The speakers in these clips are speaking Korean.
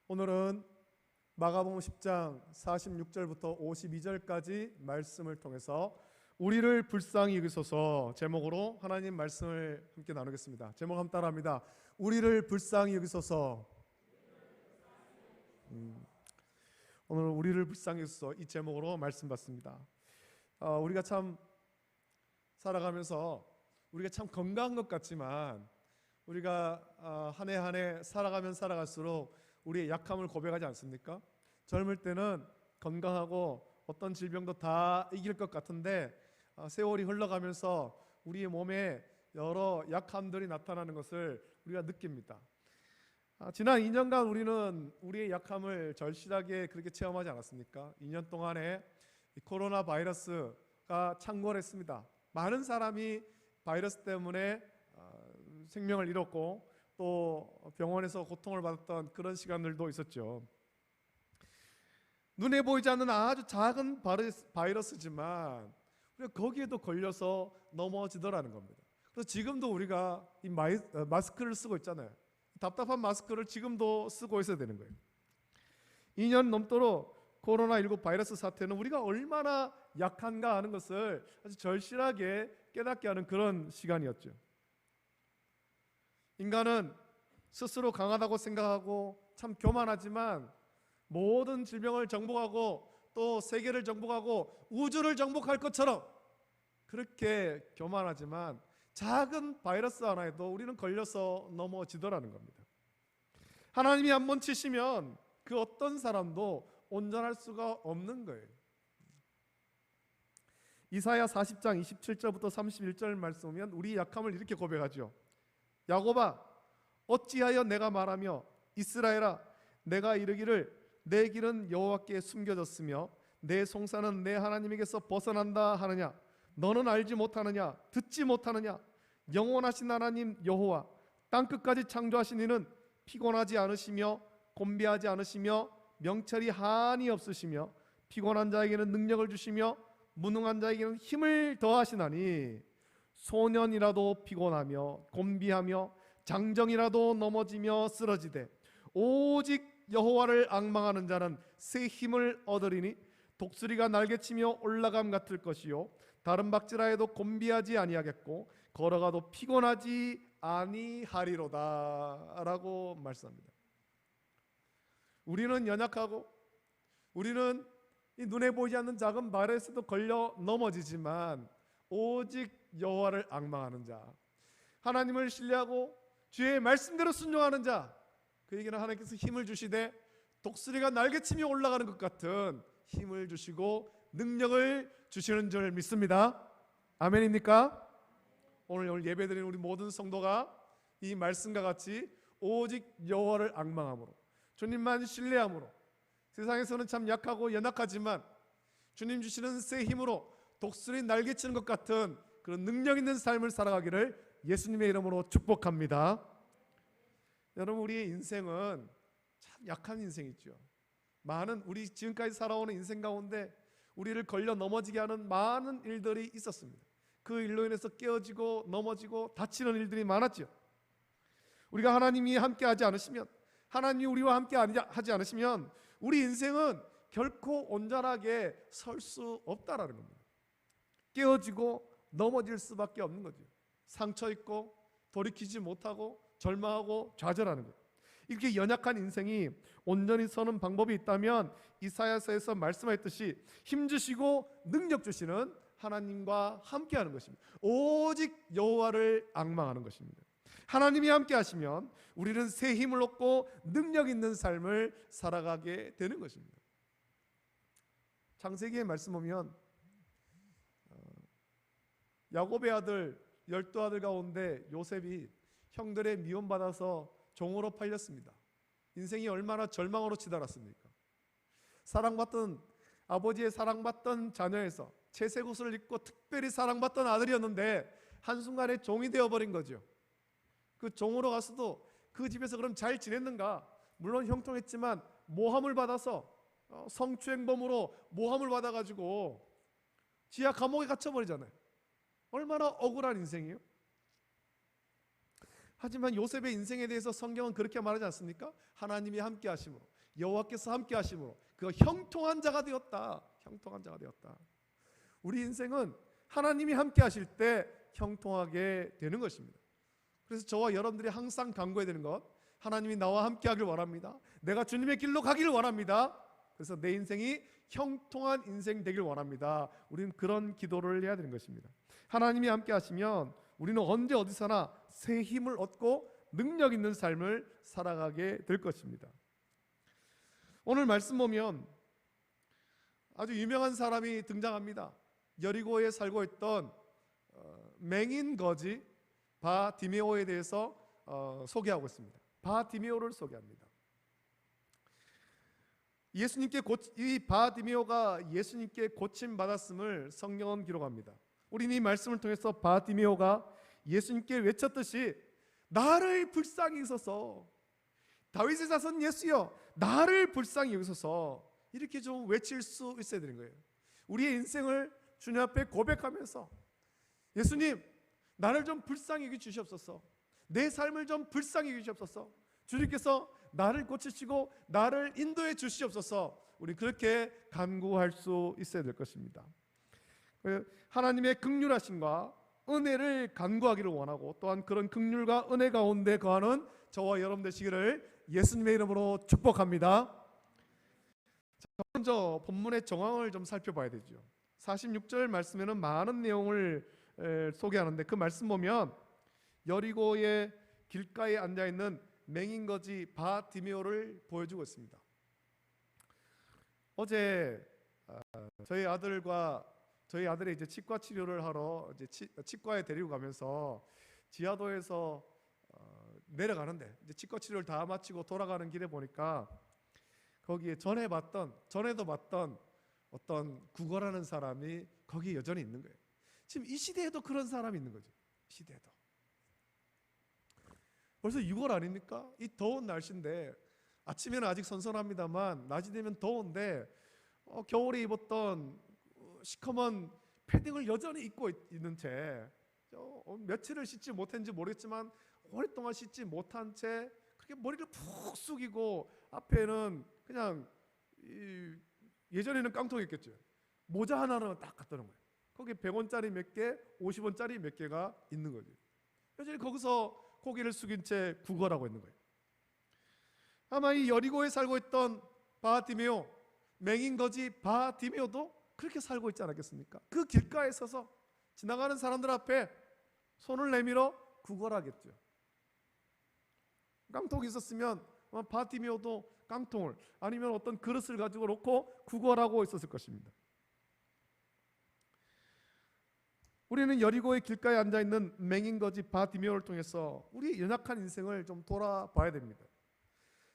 오늘은 마가복음 10장 46절부터 52절까지 말씀을 통해서 우리를 불쌍히 여기소서 제목으로 하나님 말씀을 함께 나누겠습니다. 제목 한번 따라합니다. 우리를 불쌍히 여기소서. 오늘 우리를 불쌍히 여기소서 이 제목으로 말씀 받습니다. 우리가 참 살아가면서 우리가 참 건강한 것 같지만 우리가 한 해 한 해 살아가면 살아갈수록 우리의 약함을 고백하지 않습니까? 젊을 때는 건강하고 어떤 질병도 다 이길 것 같은데 세월이 흘러가면서 우리의 몸에 여러 약함들이 나타나는 것을 우리가 느낍니다. 지난 2년간 우리는 우리의 약함을 절실하게 그렇게 체험하지 않았습니까? 2년 동안에 코로나 바이러스가 창궐했습니다. 많은 사람이 바이러스 때문에 생명을 잃었고 또 병원에서 고통을 받았던 그런 시간들도 있었죠. 눈에 보이지 않는 아주 작은 바이러스지만 우리가 거기에도 걸려서 넘어지더라는 겁니다. 그래서 지금도 우리가 이 마스크를 쓰고 있잖아요. 답답한 마스크를 지금도 쓰고 있어야 되는 거예요. 2년 넘도록 코로나19 바이러스 사태는 우리가 얼마나 약한가 하는 것을 아주 절실하게 깨닫게 하는 그런 시간이었죠. 인간은 스스로 강하다고 생각하고 참 교만하지만 모든 질병을 정복하고 또 세계를 정복하고 우주를 정복할 것처럼 그렇게 교만하지만 작은 바이러스 하나에도 우리는 걸려서 넘어지더라는 겁니다. 하나님이 한번 치시면 그 어떤 사람도 온전할 수가 없는 거예요. 이사야 40장 27절부터 31절 말씀 보면 우리 약함을 이렇게 고백하죠. 야곱아 어찌하여 내가 말하며 이스라엘아 내가 이르기를 내 길은 여호와께 숨겨졌으며 내 송사는 내 하나님에게서 벗어난다 하느냐. 너는 알지 못하느냐 듣지 못하느냐. 영원하신 하나님 여호와 땅끝까지 창조하신 이는 피곤하지 않으시며 곤비하지 않으시며 명철이 한이 없으시며 피곤한 자에게는 능력을 주시며 무능한 자에게는 힘을 더하시나니 소년이라도 피곤하며 곤비하며 장정이라도 넘어지며 쓰러지되 오직 여호와를 앙망하는 자는 새 힘을 얻으리니 독수리가 날개치며 올라감 같을 것이요 다른 박질하여도 곤비하지 아니하겠고 걸어가도 피곤하지 아니하리로다 라고 말씀합니다. 우리는 연약하고 우리는 이 눈에 보이지 않는 작은 바이러스도 걸려 넘어지지만 오직 여호와를 앙망하는 자, 하나님을 신뢰하고 주의 말씀대로 순종하는 자, 그에게는 하나님께서 힘을 주시되 독수리가 날개치며 올라가는 것 같은 힘을 주시고 능력을 주시는 줄 믿습니다. 아멘입니까? 오늘 예배드리는 우리 모든 성도가 이 말씀과 같이 오직 여호와를 앙망함으로 주님만 신뢰함으로 세상에서는 참 약하고 연약하지만 주님 주시는 새 힘으로 독수리 날개치는 것 같은 그런 능력 있는 삶을 살아가기를 예수님의 이름으로 축복합니다. 여러분 우리의 인생은 참 약한 인생이죠. 많은 우리 지금까지 살아오는 인생 가운데 우리를 걸려 넘어지게 하는 많은 일들이 있었습니다. 그 일로 인해서 깨어지고 넘어지고 다치는 일들이 많았죠. 우리가 하나님이 함께 하지 않으시면 하나님이 우리와 함께 하지 않으시면 우리 인생은 결코 온전하게 설 수 없다라는 겁니다. 깨어지고 넘어질 수밖에 없는 거죠. 상처 있고 돌이키지 못하고 절망하고 좌절하는 거예요. 이렇게 연약한 인생이 온전히 서는 방법이 있다면 이사야서에서 말씀하셨듯이 힘주시고 능력 주시는 하나님과 함께하는 것입니다. 오직 여호와를 앙망하는 것입니다. 하나님이 함께 하시면 우리는 새 힘을 얻고 능력 있는 삶을 살아가게 되는 것입니다. 창세기의 말씀 보면 야곱의 아들 12아들 가운데 요셉이 형들의 미움받아서 종으로 팔렸습니다. 인생이 얼마나 절망으로 치달았습니까? 사랑받던 아버지의 사랑받던 자녀에서 채색 옷을 입고 특별히 사랑받던 아들이었는데 한순간에 종이 되어버린 거죠. 그 종으로 가서도 그 집에서 그럼 잘 지냈는가? 물론 형통했지만 모함을 받아서 성추행범으로 모함을 받아가지고 지하 감옥에 갇혀버리잖아요. 얼마나 억울한 인생이에요. 하지만 요셉의 인생에 대해서 성경은 그렇게 말하지 않습니까? 하나님이 함께 하심으로 여호와께서 함께 하심으로 그가 형통한 자가 되었다. 형통한 자가 되었다. 우리 인생은 하나님이 함께 하실 때 형통하게 되는 것입니다. 그래서 저와 여러분들이 항상 간구해야 되는 것, 하나님이 나와 함께 하길 원합니다. 내가 주님의 길로 가기를 원합니다. 그래서 내 인생이 형통한 인생 되길 원합니다. 우리는 그런 기도를 해야 되는 것입니다. 하나님이 함께 하시면 우리는 언제 어디서나 새 힘을 얻고 능력 있는 삶을 살아가게 될 것입니다. 오늘 말씀 보면 아주 유명한 사람이 등장합니다. 여리고에 살고 있던 맹인 거지 바디메오에 대해서 소개하고 있습니다. 바디메오를 소개합니다. 이 바디메오가 예수님께 고침 받았음을 성경은 기록합니다. 우리는 이 말씀을 통해서 바디메오가 예수님께 외쳤듯이 나를 불쌍히 여기소서, 다윗의 자손 예수여 나를 불쌍히 여기소서, 이렇게 좀 외칠 수 있어야 되는 거예요. 우리의 인생을 주님 앞에 고백하면서 예수님 나를 좀 불쌍히 여기 주시옵소서, 내 삶을 좀 불쌍히 여기 주시옵소서, 주님께서 나를 고치시고 나를 인도해 주시옵소서, 우리 그렇게 간구할 수 있어야 될 것입니다. 하나님의 긍휼하심과 은혜를 간구하기를 원하고 또한 그런 긍휼과 은혜 가운데 거하는 저와 여러분 되시기를 예수님의 이름으로 축복합니다. 먼저 본문의 정황을 좀 살펴봐야 되죠. 46절 말씀에는 많은 내용을 소개하는데 그 말씀 보면 여리고의 길가에 앉아있는 맹인거지 바디메오를 보여주고 있습니다. 어제 저희 아들이 이제 치과 치료를 하러 이제 치과에 데리고 가면서 지하도에서 내려가는데 이제 치과 치료를 다 마치고 돌아가는 길에 보니까 거기에 전에도 봤던 어떤 국어라는 사람이 거기 여전히 있는 거예요. 지금 이 시대에도 그런 사람이 있는 거죠. 시대에도. 벌써 6월 아닙니까? 이 더운 날씨인데 아침에는 아직 선선합니다만 낮이 되면 더운데 겨울에 입었던 시커먼 패딩을 여전히 입고 있는 채 며칠을 씻지 못했는지 모르겠지만 오랫동안 씻지 못한 채 그렇게 머리를 푹 숙이고 앞에는 그냥 예전에는 깡통이었겠죠. 모자 하나는 딱 갖다 놓은 거예요. 거기에 100원짜리 몇 개, 50원짜리 몇 개가 있는 거죠. 여전히 거기서 고개를 숙인 채 구걸하고 있는 거예요. 아마 이 여리고에 살고 있던 바디메오, 맹인거지 바디메오도 그렇게 살고 있지 않았겠습니까? 그 길가에 서서 지나가는 사람들 앞에 손을 내밀어 구걸하겠죠. 깡통이 있었으면 바디메오도 깡통을 아니면 어떤 그릇을 가지고 놓고 구걸하고 있었을 것입니다. 우리는 여리고의 길가에 앉아있는 맹인거지 바디메오를 통해서 우리의 연약한 인생을 좀 돌아봐야 됩니다.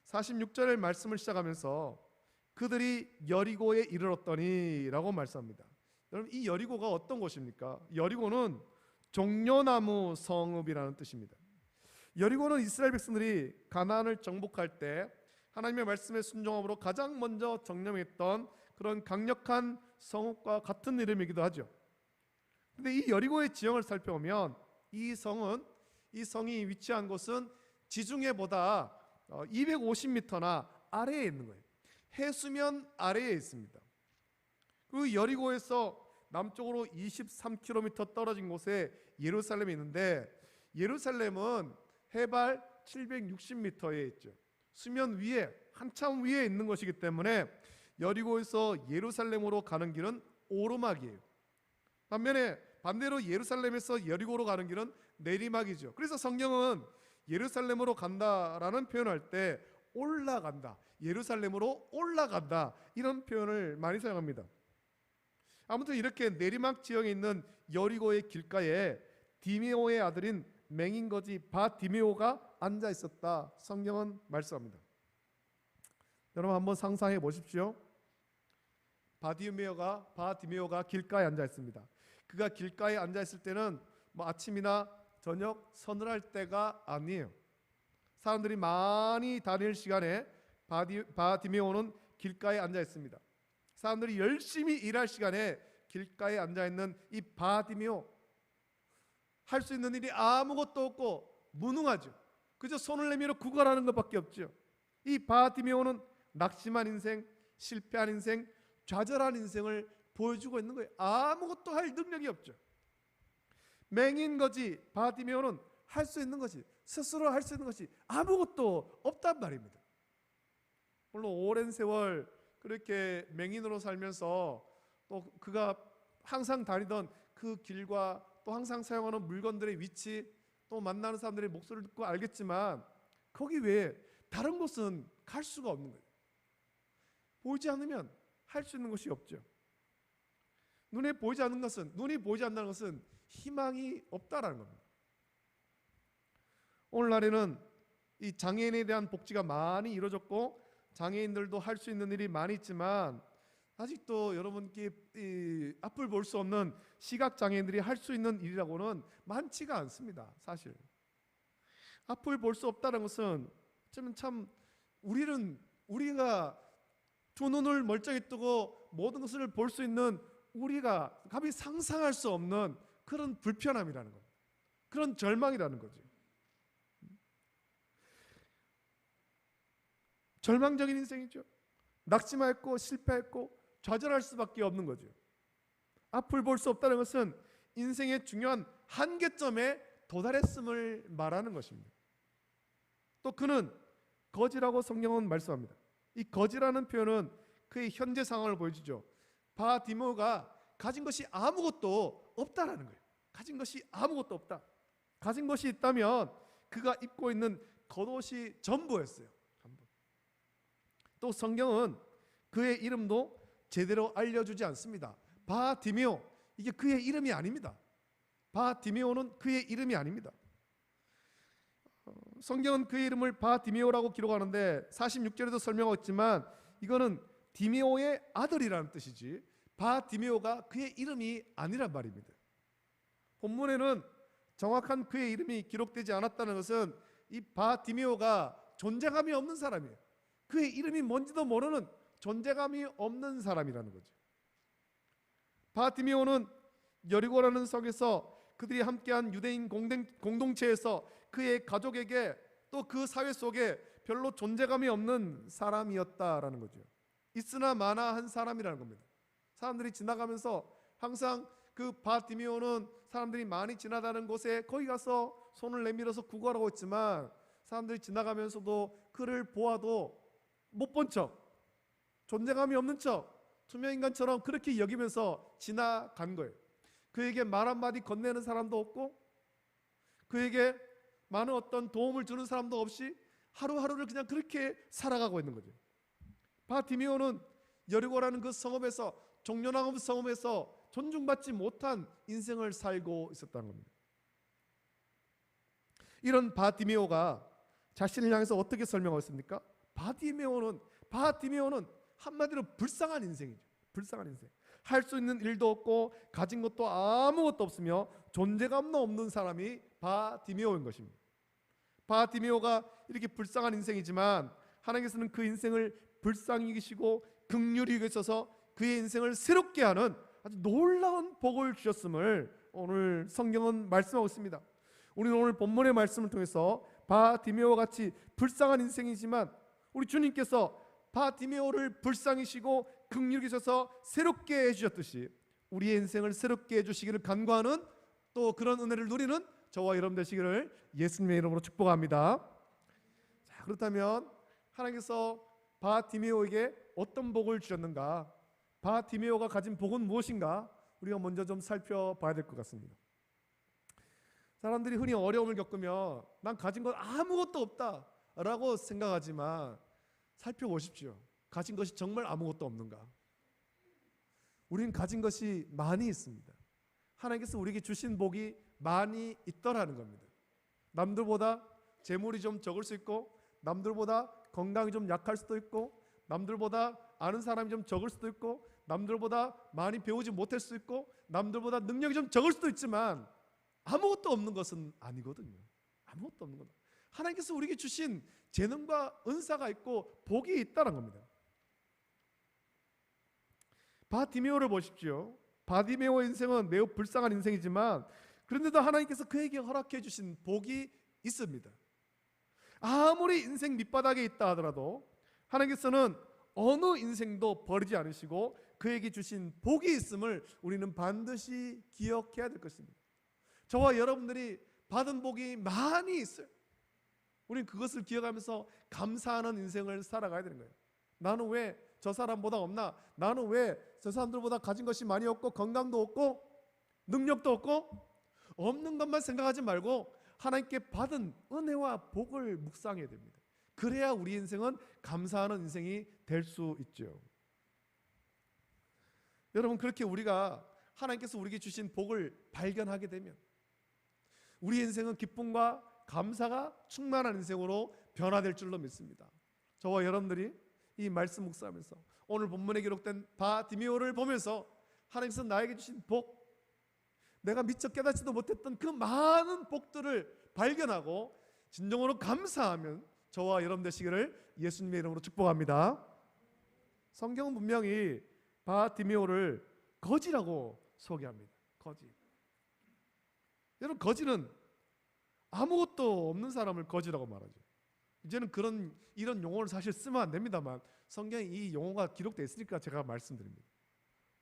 46절의 말씀을 시작하면서 그들이 여리고에 이르렀더니 라고 말씀합니다. 여러분 이 여리고가 어떤 곳입니까? 여리고는 종려나무 성읍이라는 뜻입니다. 여리고는 이스라엘 백성들이 가나안을 정복할 때 하나님의 말씀에 순종함으로 가장 먼저 정령했던 그런 강력한 성읍과 같은 이름이기도 하죠. 그런데 이 여리고의 지형을 살펴보면 이 성이 위치한 곳은 지중해보다 250m나 아래에 있는 거예요. 해수면 아래에 있습니다. 그 여리고에서 남쪽으로 23km 떨어진 곳에 예루살렘이 있는데 예루살렘은 해발 760m에 있죠. 수면 위에 한참 위에 있는 것이기 때문에 여리고에서 예루살렘으로 가는 길은 오르막이에요. 반대로 예루살렘에서 여리고로 가는 길은 내리막이죠. 그래서 성경은 예루살렘으로 간다라는 표현을 할 때 올라간다, 예루살렘으로 올라간다 이런 표현을 많이 사용합니다. 아무튼 이렇게 내리막 지형에 있는 여리고의 길가에 디메오의 아들인 맹인거지 바디메오가 앉아 있었다 성경은 말씀합니다. 여러분 한번 상상해 보십시오. 바디메오가 길가에 앉아 있습니다. 그가 길가에 앉아 있을 때는 아침이나 저녁 서늘할 때가 아니에요. 사람들이 많이 다닐 시간에 바디메오는 길가에 앉아 있습니다. 사람들이 열심히 일할 시간에 길가에 앉아 있는 이 바디메오, 할 수 있는 일이 아무것도 없고 무능하죠. 그저 손을 내밀어 구걸하는 것밖에 없죠. 이 바디메오는 낙심한 인생, 실패한 인생, 좌절한 인생을 보여주고 있는 거예요. 아무것도 할 능력이 없죠. 맹인 거지 바디메오는 할 수 있는 것이, 스스로 할 수 있는 것이 아무것도 없단 말입니다. 물론 오랜 세월 그렇게 맹인으로 살면서 또 그가 항상 다니던 그 길과 또 항상 사용하는 물건들의 위치, 또 만나는 사람들의 목소리를 듣고 알겠지만 거기 외에 다른 곳은 갈 수가 없는 거예요. 보이지 않으면 할 수 있는 것이 없죠. 눈이 보이지 않는 것은, 눈이 보이지 않는다는 것은 희망이 없다라는 겁니다. 오늘날에는 이 장애인에 대한 복지가 많이 이루어졌고 장애인들도 할 수 있는 일이 많이 있지만 아직도 여러분께 앞을 볼 수 없는 시각장애인들이 할 수 있는 일이라고는 많지가 않습니다. 사실 앞을 볼 수 없다는 것은 참 우리가 두 눈을 멀쩡히 뜨고 모든 것을 볼 수 있는 우리가 감히 상상할 수 없는 그런 불편함이라는 겁니다. 그런 절망이라는 거죠. 절망적인 인생이죠. 낙심했고 실패했고 좌절할 수밖에 없는 거죠. 앞을 볼 수 없다는 것은 인생의 중요한 한계점에 도달했음을 말하는 것입니다. 또 그는 거지라고 성경은 말씀합니다. 이 거지라는 표현은 그의 현재 상황을 보여주죠. 바디메오가 가진 것이 아무것도 없다라는 거예요. 가진 것이 아무것도 없다. 가진 것이 있다면 그가 입고 있는 겉옷이 전부였어요. 또 성경은 그의 이름도 제대로 알려주지 않습니다. 바디메오, 이게 그의 이름이 아닙니다. 바디메오는 그의 이름이 아닙니다. 성경은 그의 이름을 바디메오라고 기록하는데 46절에도 설명하고 있지만 이거는 디메오의 아들이라는 뜻이지 바디메오가 그의 이름이 아니란 말입니다. 본문에는 정확한 그의 이름이 기록되지 않았다는 것은 이 바디메오가 존재감이 없는 사람이에요. 그의 이름이 뭔지도 모르는 존재감이 없는 사람이라는 거죠. 바디메오는 여리고라는 성에서 그들이 함께한 유대인 공동체에서 그의 가족에게 또 그 사회 속에 별로 존재감이 없는 사람이었다라는 거죠. 있으나 마나 한 사람이라는 겁니다. 사람들이 지나가면서 항상 그 바디메오는 사람들이 많이 지나다는 곳에 거기 가서 손을 내밀어서 구걸하고 있지만 사람들이 지나가면서도 그를 보아도 못 본 척, 존재감이 없는 척, 투명인간처럼 그렇게 여기면서 지나간 거예요. 그에게 말 한마디 건네는 사람도 없고 그에게 많은 어떤 도움을 주는 사람도 없이 하루하루를 그냥 그렇게 살아가고 있는 거죠. 바디메오는 여리고라는 그 성읍에서, 종려나무 성읍에서 존중받지 못한 인생을 살고 있었다는 겁니다. 이런 바디메오가 자신을 향해서 어떻게 설명하고 있습니까? 바디메오는 한마디로 불쌍한 인생이죠. 불쌍한 인생. 할 수 있는 일도 없고 가진 것도 아무것도 없으며 존재감도 없는 사람이 바디메오인 것입니다. 바디메오가 이렇게 불쌍한 인생이지만 하나님께서는 그 인생을 불쌍히 여기시고 긍휼히 여기셔서 그의 인생을 새롭게 하는 아주 놀라운 복을 주셨음을 오늘 성경은 말씀하고 있습니다. 우리는 오늘 본문의 말씀을 통해서 바디메오와 같이 불쌍한 인생이지만 우리 주님께서 바디메오를 불쌍히시고 긍휼히 여기셔서 새롭게 해주셨듯이 우리의 인생을 새롭게 해주시기를 간구하는 또 그런 은혜를 누리는 저와 여러분 되시기를 예수님의 이름으로 축복합니다. 자, 그렇다면 하나님께서 바디메오에게 어떤 복을 주셨는가? 바디메오가 가진 복은 무엇인가? 우리가 먼저 좀 살펴봐야 될 것 같습니다. 사람들이 흔히 어려움을 겪으면 난 가진 것 아무것도 없다 라고 생각하지만 살펴보십시오. 가진 것이 정말 아무것도 없는가? 우리는 가진 것이 많이 있습니다. 하나님께서 우리에게 주신 복이 많이 있더라는 겁니다. 남들보다 재물이 좀 적을 수 있고 남들보다 건강이 좀 약할 수도 있고 남들보다 아는 사람이 좀 적을 수도 있고 남들보다 많이 배우지 못할 수도 있고 남들보다 능력이 좀 적을 수도 있지만 아무것도 없는 것은 아니거든요. 아무것도 없는 거다. 하나님께서 우리에게 주신 재능과 은사가 있고 복이 있다는 겁니다. 바디메오를 보십시오. 바디메오의 인생은 매우 불쌍한 인생이지만 그런데도 하나님께서 그에게 허락해 주신 복이 있습니다. 아무리 인생 밑바닥에 있다 하더라도 하나님께서는 어느 인생도 버리지 않으시고 그에게 주신 복이 있음을 우리는 반드시 기억해야 될 것입니다. 저와 여러분들이 받은 복이 많이 있어요. 우리는 그것을 기억하면서 감사하는 인생을 살아가야 되는 거예요. 나는 왜 저 사람보다 없나? 나는 왜 저 사람들보다 가진 것이 많이 없고 건강도 없고 능력도 없고? 없는 것만 생각하지 말고 하나님께 받은 은혜와 복을 묵상해야 됩니다. 그래야 우리 인생은 감사하는 인생이 될 수 있죠. 여러분, 그렇게 우리가 하나님께서 우리에게 주신 복을 발견하게 되면 우리 인생은 기쁨과 감사가 충만한 인생으로 변화될 줄로 믿습니다. 저와 여러분들이 이 말씀 묵상하면서 오늘 본문에 기록된 바디메오를 보면서 하나님께서 나에게 주신 복, 내가 미처 깨닫지도 못했던 그 많은 복들을 발견하고 진정으로 감사하면 저와 여러분 되시기를 예수님의 이름으로 축복합니다. 성경은 분명히 바디메오를 거지라고 소개합니다. 거지. 여러분, 거지는 아무것도 없는 사람을 거지라고 말하죠. 이제는 이런 용어를 사실 쓰면 안 됩니다만 성경에 이 용어가 기록되어 있으니까 제가 말씀드립니다.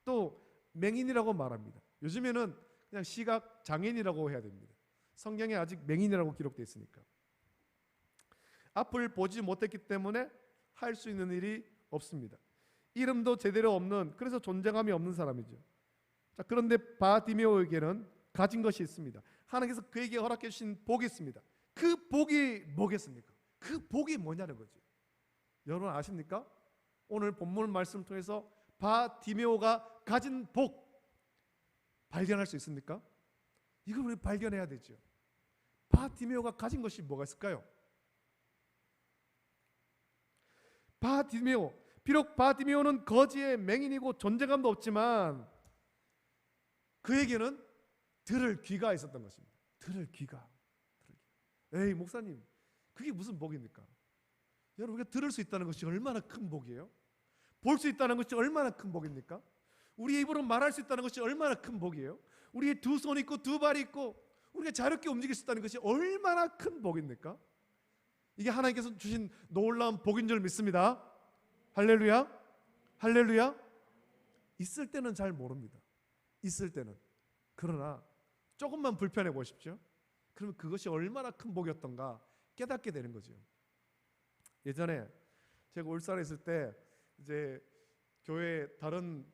또 맹인이라고 말합니다. 요즘에는 그냥 시각 장애인이라고 해야 됩니다. 성경에 아직 맹인이라고 기록되어 있으니까. 앞을 보지 못했기 때문에 할 수 있는 일이 없습니다. 이름도 제대로 없는, 그래서 존재감이 없는 사람이죠. 자, 그런데 바디메오에게는 가진 것이 있습니다. 하나님께서 그에게 허락해 주신 복이 있습니다. 그 복이 뭐겠습니까? 그 복이 뭐냐는 거죠. 여러분 아십니까? 오늘 본문 말씀 통해서 바디메오가 가진 복 발견할 수 있습니까? 이걸 우리 발견해야 되죠. 바디메오가 가진 것이 뭐가 있을까요? 바디메오, 비록 바디메오는 거지의 맹인이고 존재감도 없지만 그에게는 들을 귀가 있었던 것입니다. 들을 귀가. 에이 목사님, 그게 무슨 복입니까? 여러분, 우리가 들을 수 있다는 것이 얼마나 큰 복이에요? 볼 수 있다는 것이 얼마나 큰 복입니까? 우리의 입으로 말할 수 있다는 것이 얼마나 큰 복이에요? 우리의 두 손이 있고 두 발이 있고 우리가 자유롭게 움직일 수 있다는 것이 얼마나 큰 복입니까? 이게 하나님께서 주신 놀라운 복인 줄 믿습니다. 할렐루야, 할렐루야. 있을 때는 잘 모릅니다. 있을 때는. 그러나 조금만 불편해 보십시오. 그러면 그것이 얼마나 큰 복이었던가 깨닫게 되는 거죠. 예전에 제가 울산에 있을 때 이제 교회 다른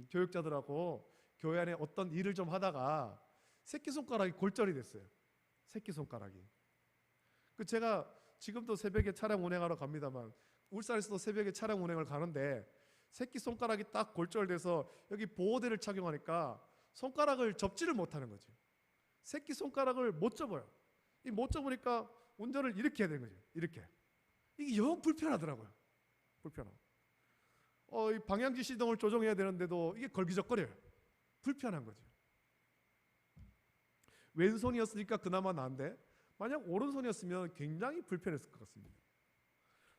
교육자들하고 교회 안에 어떤 일을 좀 하다가 새끼손가락이 골절이 됐어요. 새끼손가락이. 제가 지금도 새벽에 차량 운행하러 갑니다만 울산에서도 새벽에 차량 운행을 가는데 새끼손가락이 딱 골절돼서 여기 보호대를 착용하니까 손가락을 접지를 못하는 거죠. 새끼손가락을 못 접어요. 못 접으니까 운전을 이렇게 해야 되는 거죠. 이렇게. 이게 영 불편하더라고요. 불편하고. 이 방향지 시동을 조정해야 되는데도 이게 걸기적거려요. 불편한 거죠. 왼손이었으니까 그나마 나은데 만약 오른손이었으면 굉장히 불편했을 것 같습니다.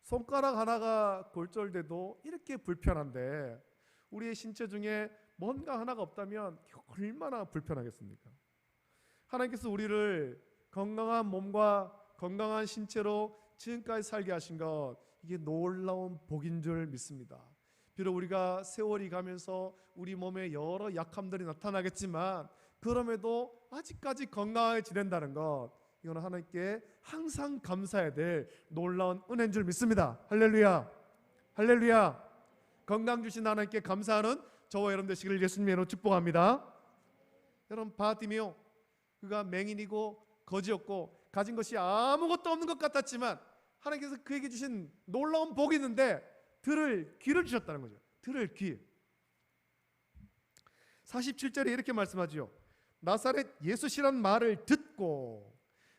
손가락 하나가 골절돼도 이렇게 불편한데 우리의 신체 중에 뭔가 하나가 없다면 얼마나 불편하겠습니까? 하나님께서 우리를 건강한 몸과 건강한 신체로 지금까지 살게 하신 것, 이게 놀라운 복인 줄 믿습니다. 비록 우리가 세월이 가면서 우리 몸에 여러 약함들이 나타나겠지만 그럼에도 아직까지 건강하게 지낸다는 것, 이거는 하나님께 항상 감사해야 될 놀라운 은혜인 줄 믿습니다. 할렐루야, 할렐루야. 건강 주신 하나님께 감사하는 저와 여러분 되시기를 예수님의 이름으로 축복합니다. 여러분, 바디메오, 그가 맹인이고 거지였고 가진 것이 아무것도 없는 것 같았지만 하나님께서 그에게 주신 놀라운 복이 있는데 들을 귀를 주셨다는 거죠. 들을 귀. 47절에 이렇게 말씀하지요. 나사렛 예수시란 말을 듣고,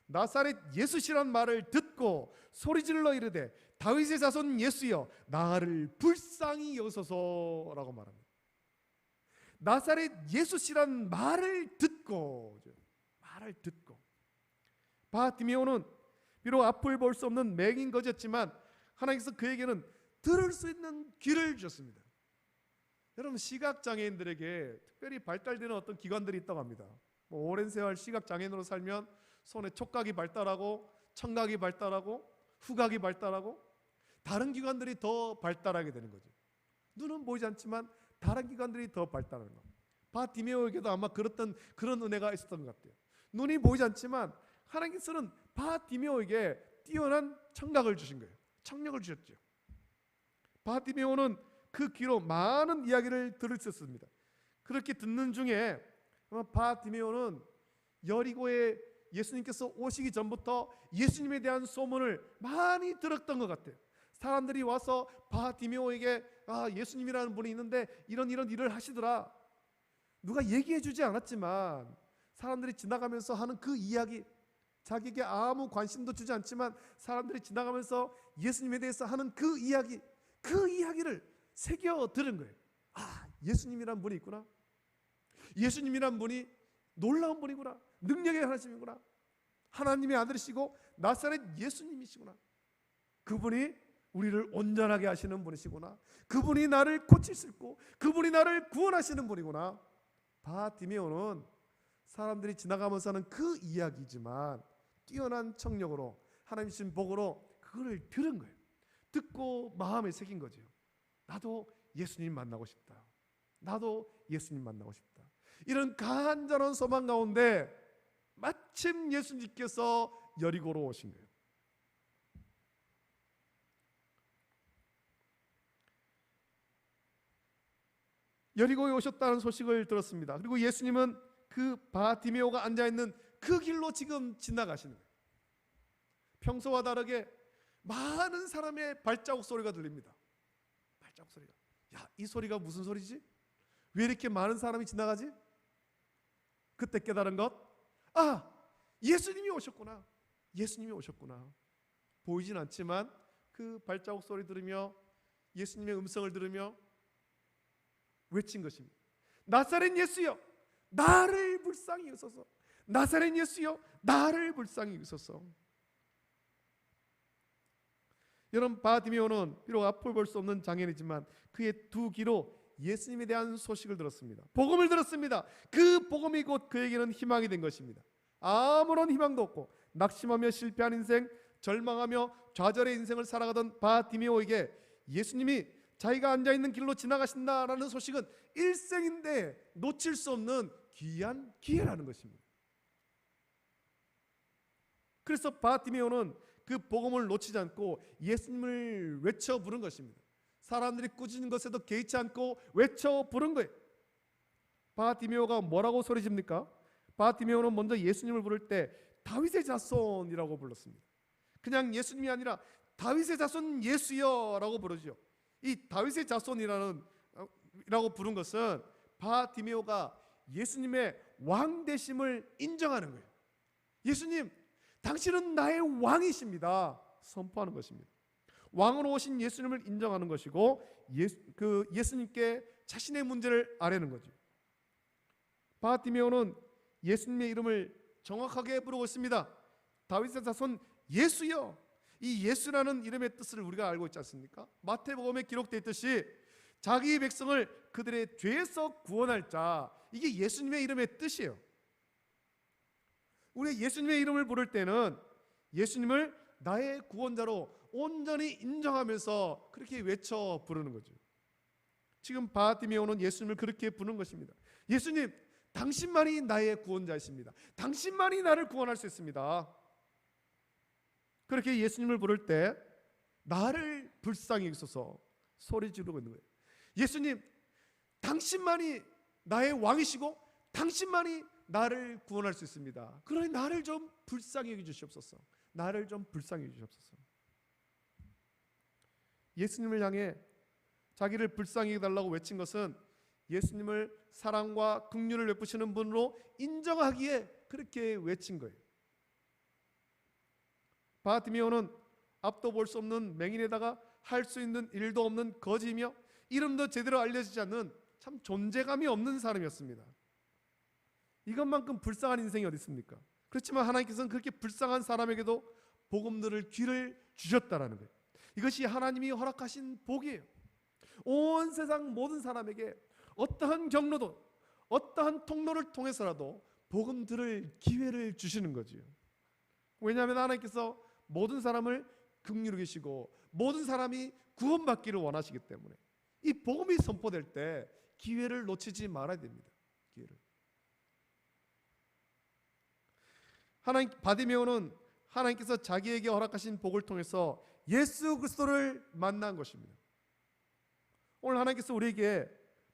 나사렛 예수시란 말을 듣고 소리질러 이르되 다윗의 자손 예수여 나를 불쌍히 여기소서라고 말합니다. 나사렛 예수시란 말을 듣고, 말을 듣고. 바디메오는 비록 앞을 볼 수 없는 맹인 거지였지만 하나님께서 그에게는 들을 수 있는 귀를 주셨습니다. 여러분, 시각장애인들에게 특별히 발달되는 어떤 기관들이 있다고 합니다. 오랜 세월 시각장애인으로 살면 손에 촉각이 발달하고 청각이 발달하고 후각이 발달하고 다른 기관들이 더 발달하게 되는 거죠. 눈은 보이지 않지만 다른 기관들이 더 발달하는 거. 바디메오에게도 아마 그런 은혜가 있었던 것 같아요. 눈이 보이지 않지만 하나님께서는 바디메오에게 뛰어난 청각을 주신 거예요. 청력을 주셨죠. 바디메오는 그 귀로 많은 이야기를 들을 수 있었습니다. 그렇게 듣는 중에 바디메오는 여리고에 예수님께서 오시기 전부터 예수님에 대한 소문을 많이 들었던 것 같아요. 사람들이 와서 바디메오에게 예수님이라는 분이 있는데 이런 일을 하시더라. 누가 얘기해 주지 않았지만 사람들이 지나가면서 하는 그 이야기, 자기에게 아무 관심도 주지 않지만 사람들이 지나가면서 예수님에 대해서 하는 그 이야기를 새겨 들은 거예요. 예수님이란 분이 있구나. 예수님이란 분이 놀라운 분이구나. 능력의 하나님이구나. 하나님의 아들이시고 나사렛 예수님이시구나. 그분이 우리를 온전하게 하시는 분이시구나. 그분이 나를 고치시고 그분이 나를 구원하시는 분이구나. 바디메오는 사람들이 지나가면서 하는 그 이야기지만 뛰어난 청력으로 하나님 주신 복으로 그걸 들은 거예요. 듣고 마음에 새긴 거죠. 나도 예수님 만나고 싶다. 나도 예수님 만나고 싶다. 이런 간절한 소망 가운데 마침 예수님께서 여리고로 오신 거예요. 여리고에 오셨다는 소식을 들었습니다. 그리고 예수님은 그 바디메오가 앉아있는 그 길로 지금 지나가시는 거예요. 평소와 다르게 많은 사람의 발자국 소리가 들립니다. 발자국 소리가. 이 소리가 무슨 소리지? 왜 이렇게 많은 사람이 지나가지? 그때 깨달은 것, 예수님이 오셨구나. 예수님이 오셨구나. 보이진 않지만 그 발자국 소리 들으며 예수님의 음성을 들으며 외친 것입니다. 나사렛 예수여, 나를 불쌍히 여기소서. 나사렛 예수여, 나를 불쌍히 여기소서. 여러분, 바디메오는 비록 앞을 볼 수 없는 장애인이지만 그의 두 귀로 예수님에 대한 소식을 들었습니다. 복음을 들었습니다. 그 복음이 곧 그에게는 희망이 된 것입니다. 아무런 희망도 없고 낙심하며 실패한 인생, 절망하며 좌절의 인생을 살아가던 바디메오에게 예수님이 자기가 앉아있는 길로 지나가신다라는 소식은 일생인데 놓칠 수 없는 귀한 기회라는 것입니다. 그래서 바디메오는 그 복음을 놓치지 않고 예수님을 외쳐 부른 것입니다. 사람들이 꾸짖는 것에도 개의치 않고 외쳐 부른 거예요. 바디메오가 뭐라고 소리집니까? 바디메오는 먼저 예수님을 부를 때 다윗의 자손이라고 불렀습니다. 그냥 예수님이 아니라 다윗의 자손 예수여라고 부르죠. 이 다윗의 자손이라고 부른 것은 바디메오가 예수님의 왕 되심을 인정하는 거예요. 예수님, 당신은 나의 왕이십니다. 선포하는 것입니다. 왕으로 오신 예수님을 인정하는 것이고 예수님께 자신의 문제를 아뢰는 거죠. 바디메오는 예수님의 이름을 정확하게 부르고 있습니다. 다윗의 자손 예수여. 이 예수라는 이름의 뜻을 우리가 알고 있지 않습니까? 마태복음에 기록되어 있듯이 자기 백성을 그들의 죄에서 구원할 자, 이게 예수님의 이름의 뜻이에요. 우리 예수님의 이름을 부를 때는 예수님을 나의 구원자로 온전히 인정하면서 그렇게 외쳐 부르는 거죠. 지금 바디메오는 예수님을 그렇게 부르는 것입니다. 예수님, 당신만이 나의 구원자이십니다. 당신만이 나를 구원할 수 있습니다. 그렇게 예수님을 부를 때 나를 불쌍히 여기소서 소리 지르고 있는 거예요. 예수님, 당신만이 나의 왕이시고 당신만이 나를 구원할 수 있습니다. 그러니 나를 좀 불쌍히 여기주시옵소서. 나를 좀 불쌍히 여기주시옵소서. 예수님을 향해 자기를 불쌍히 여기달라고 외친 것은 예수님을 사랑과 긍휼을 베푸시는 분으로 인정하기에 그렇게 외친 거예요. 바디메오는 앞도 볼 수 없는 맹인에다가 할 수 있는 일도 없는 거지이며 이름도 제대로 알려지지 않는 참 존재감이 없는 사람이었습니다. 이것만큼 불쌍한 인생이 어디 있습니까? 그렇지만 하나님께서는 그렇게 불쌍한 사람에게도 복음 들을 귀를 주셨다라는 거예요. 이것이 하나님이 허락하신 복이에요. 온 세상 모든 사람에게 어떠한 경로도 어떠한 통로를 통해서라도 복음 들을 기회를 주시는 거지요. 왜냐하면 하나님께서 모든 사람을 긍휼히 계시고 모든 사람이 구원받기를 원하시기 때문에 이 복음이 선포될 때 기회를 놓치지 말아야 됩니다. 기회를. 바디메오는 하나님께서 자기에게 허락하신 복을 통해서 예수 그리스도를 만난 것입니다. 오늘 하나님께서 우리에게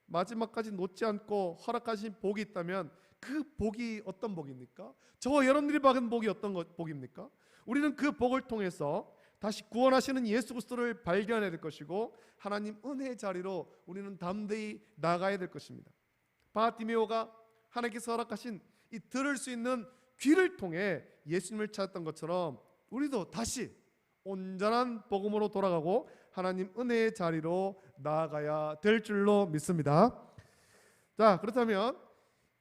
마지막까지 놓지 않고 허락하신 복이 있다면 그 복이 어떤 복입니까? 저와 여러분들이 받은 복이 어떤 복입니까? 우리는 그 복을 통해서 다시 구원하시는 예수 그리스도를 발견해야 될 것이고 하나님 은혜의 자리로 우리는 담대히 나가야 될 것입니다. 바티메오가 하나님께서 허락하신 이 들을 수 있는 귀를 통해 예수님을 찾았던 것처럼 우리도 다시 온전한 복음으로 돌아가고 하나님 은혜의 자리로 나아가야 될 줄로 믿습니다. 자, 그렇다면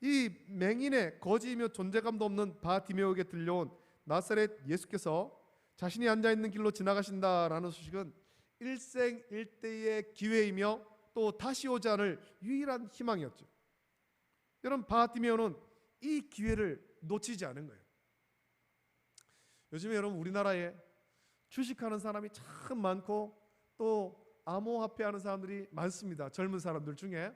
이 맹인의 거지이며 존재감도 없는 바티메오에게 들려온 나사렛 예수께서 자신이 앉아있는 길로 지나가신다라는 소식은 일생일대의 기회이며 또 다시 오지 않을 유일한 희망이었죠. 여러분, 바티메오는 이 기회를 놓치지 않은 거예요. 요즘에 여러분 우리나라에 주식하는 사람이 참 많고 또 암호화폐하는 사람들이 많습니다. 젊은 사람들 중에.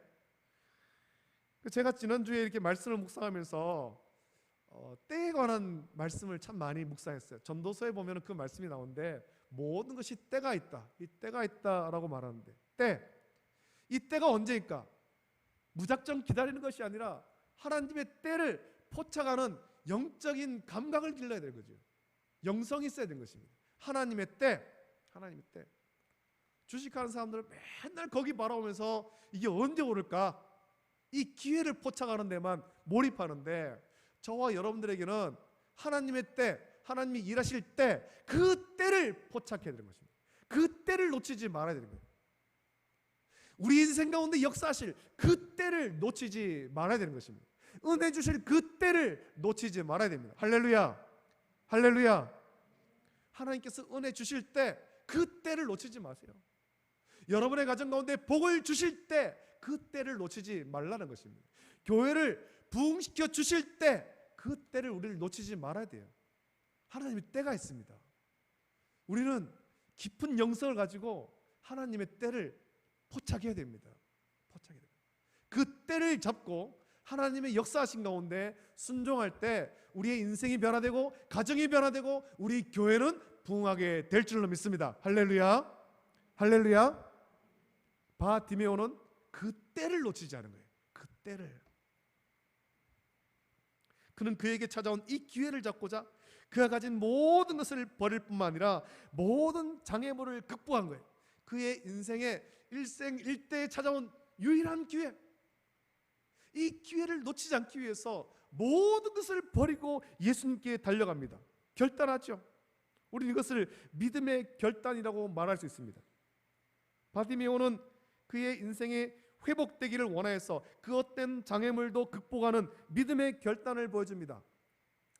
제가 지난주에 이렇게 말씀을 묵상하면서 때에 관한 말씀을 참 많이 묵상했어요. 전도서에 보면 그 말씀이 나오는데 모든 것이 때가 있다. 이 때가 있다라고 말하는데 이 때가 언제일까? 무작정 기다리는 것이 아니라 하나님의 때를 포착하는 영적인 감각을 길러야 되는 거죠. 영성이 있어야 되는 것입니다. 하나님의 때. 주식하는 사람들은 맨날 거기 바라보면서 이게 언제 오를까? 이 기회를 포착하는 데만 몰입하는데 저와 여러분들에게는 하나님의 때, 하나님이 일하실 때 그 때를 포착해야 되는 것입니다. 그 때를 놓치지 말아야 되는 거예요. 우리 인생 가운데 역사하실 그 때를 놓치지 말아야 되는 것입니다. 은혜 주실 그 때를 놓치지 말아야 됩니다. 할렐루야. 할렐루야. 하나님께서 은혜 주실 때 그 때를 놓치지 마세요. 여러분의 가정 가운데 복을 주실 때 그 때를 놓치지 말라는 것입니다. 교회를 부흥시켜 주실 때 그 때를 우리를 놓치지 말아야 돼요. 하나님의 때가 있습니다. 우리는 깊은 영성을 가지고 하나님의 때를 포착해야 됩니다. 그 때를 잡고 하나님의 역사하신 가운데 순종할 때 우리의 인생이 변화되고 가정이 변화되고 우리 교회는 부흥하게 될 줄로 믿습니다. 할렐루야. 할렐루야. 바티메오는 그 때를 놓치지 않은 거예요. 그 때를. 그는 그에게 찾아온 이 기회를 잡고자 그가 가진 모든 것을 버릴 뿐만 아니라 모든 장애물을 극복한 거예요. 그의 인생의 일생일대에 찾아온 유일한 기회. 이 기회를 놓치지 않기 위해서 모든 것을 버리고 예수님께 달려갑니다. 결단하죠. 우리는 이것을 믿음의 결단이라고 말할 수 있습니다. 바티메오는 그의 인생에 회복되기를 원하여서 그 어떤 장애물도 극복하는 믿음의 결단을 보여줍니다.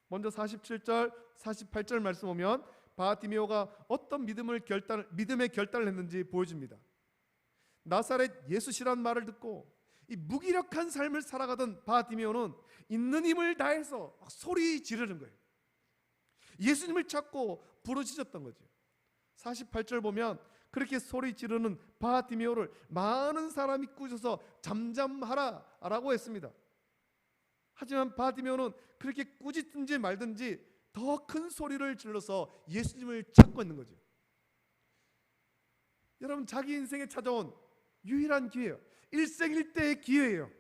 먼저 47절, 48절 말씀 보면 바티메오가 어떤 믿음의 결단을 했는지 보여줍니다. 나사렛 예수시란 말을 듣고 이 무기력한 삶을 살아가던 바티메오는 있는 힘을 다해서 소리 지르는 거예요. 예수님을 찾고 부르짖었던 거죠. 48절 보면 그렇게 소리 지르는 바티메오를 많은 사람이 꾸짖어서 잠잠하라라고 했습니다. 하지만 바티메오는 그렇게 꾸짖든지 말든지 더 큰 소리를 질러서 예수님을 찾고 있는 거죠. 여러분, 자기 인생에 찾아온 유일한 기회예요. 일생일대의 기회예요.